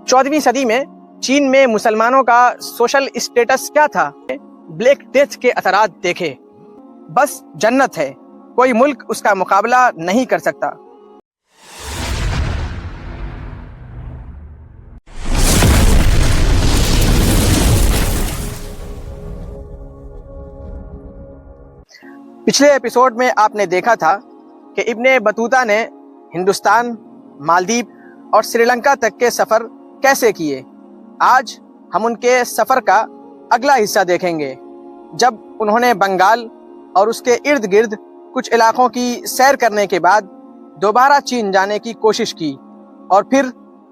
14वीं सदी में चीन में मुसलमानों का सोशल स्टेटस क्या था? ब्लैक डेथ के असरात देखे, बस जन्नत है, कोई मुल्क उसका मुकाबला नहीं कर सकता। पिछले एपिसोड में आपने देखा था कि इब्ने बतूता ने हिंदुस्तान, मालदीव और श्रीलंका तक के सफ़र कैसे किए। आज हम उनके सफ़र का अगला हिस्सा देखेंगे, जब उन्होंने बंगाल और उसके इर्द गिर्द कुछ इलाकों की सैर करने के बाद दोबारा चीन जाने की कोशिश की और फिर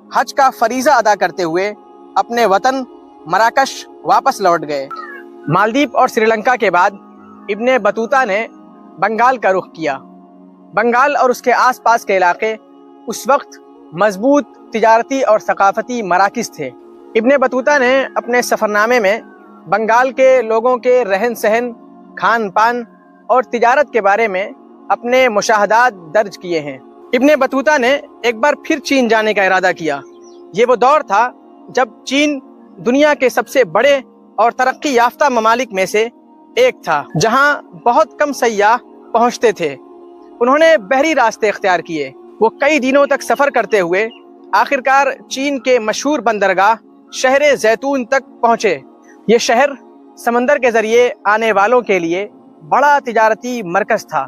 हज का फरीज़ा अदा करते हुए अपने वतन मराकश वापस लौट गए। मालदीव और श्रीलंका के बाद इब्ने बतूता ने बंगाल का रुख किया। बंगाल और उसके आसपास के इलाके उस वक्त मजबूत तिजारती और सकाफती मराकिज़ थे। इब्ने बतूता ने अपने सफ़रनामे में बंगाल के लोगों के रहन सहन, खान पान और तिजारत के बारे में अपने मुशाहदात दर्ज किए हैं। इब्ने बतूता ने एक बार फिर चीन जाने का इरादा किया। ये वो दौर था जब चीन दुनिया के सबसे बड़े और तरक्की याफ्ता ममालिक में से एक था, जहां बहुत कम सयाह पहुंचते थे। उन्होंने बहरी रास्ते इख्तियार किए। वो कई दिनों तक सफ़र करते हुए आखिरकार चीन के मशहूर बंदरगाह शहर जैतून तक पहुँचे। ये शहर समंदर के ज़रिए आने वालों के लिए बड़ा तिजारती मरकज़ था।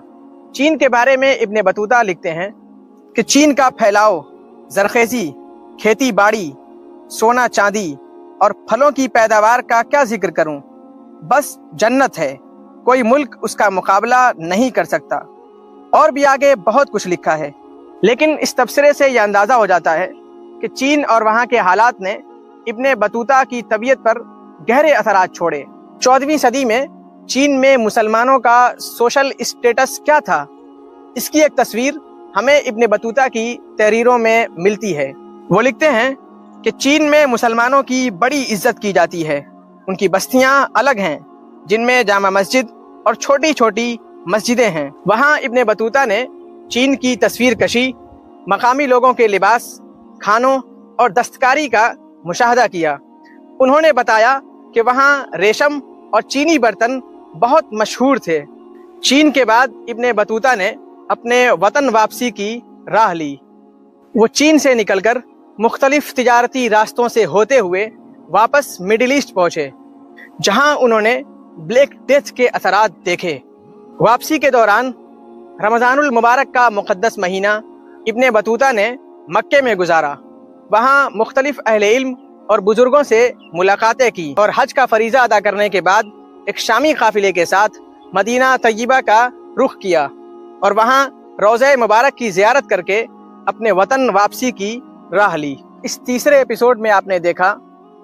चीन के बारे में इब्ने बतूता लिखते हैं कि चीन का फैलाव, ज़रखेज़ी, खेती बाड़ी, सोना चांदी और फलों की पैदावार का क्या जिक्र करूं, बस जन्नत है, कोई मुल्क उसका मुकाबला नहीं कर सकता। और भी आगे बहुत कुछ लिखा है, लेकिन इस तबसरे से यह अंदाज़ा हो जाता है कि चीन और वहाँ के हालात ने इब्ने बतूता की तबीयत पर गहरे असरात छोड़े। 14वीं सदी में चीन में मुसलमानों का सोशल स्टेटस क्या था, इसकी एक तस्वीर हमें इब्ने बतूता की तहरीरों में मिलती है। वो लिखते हैं कि चीन में मुसलमानों की बड़ी इज्जत की जाती है। उनकी बस्तियां अलग हैं, जिनमें जामा मस्जिद और छोटी छोटी मस्जिदें हैं। वहाँ इब्ने बतूता ने चीन की तस्वीर कशी, मकामी लोगों के लिबास, खानों और दस्तकारी का मुशाहदा किया। उन्होंने बताया कि वहाँ रेशम और चीनी बर्तन बहुत मशहूर थे। चीन के बाद इब्ने बतूता ने अपने वतन वापसी की राह ली। वो चीन से निकलकर मुख्तलिफ तिजारती रास्तों से होते हुए वापस मिडिल ईस्ट पहुँचे, जहाँ उन्होंने ब्लैक डेथ के असरात देखे। वापसी के दौरान रमज़ानुल मुबारक का मुक़द्दस महीना इब्ने बतूता ने मक्के में गुजारा। वहाँ मुख्तलिफ अहले इल्म और बुजुर्गों से मुलाकातें की और हज का फरीज़ा अदा करने के बाद एक शामी काफ़िले के साथ मदीना तय्यबा का रुख किया और वहाँ रोज़े मुबारक की ज़ियारत करके अपने वतन वापसी की राह ली। इस तीसरे एपिसोड में आपने देखा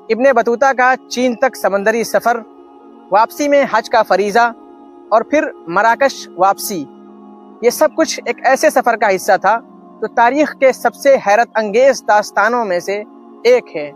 इब्ने बतूता का चीन तक समंदरी सफ़र, वापसी में हज का फरीज़ा और फिर मराकश वापसी। ये सब कुछ एक ऐसे सफ़र का हिस्सा था जो तारीख़ के सबसे हैरत अंगेज़ दास्तानों में से एक है।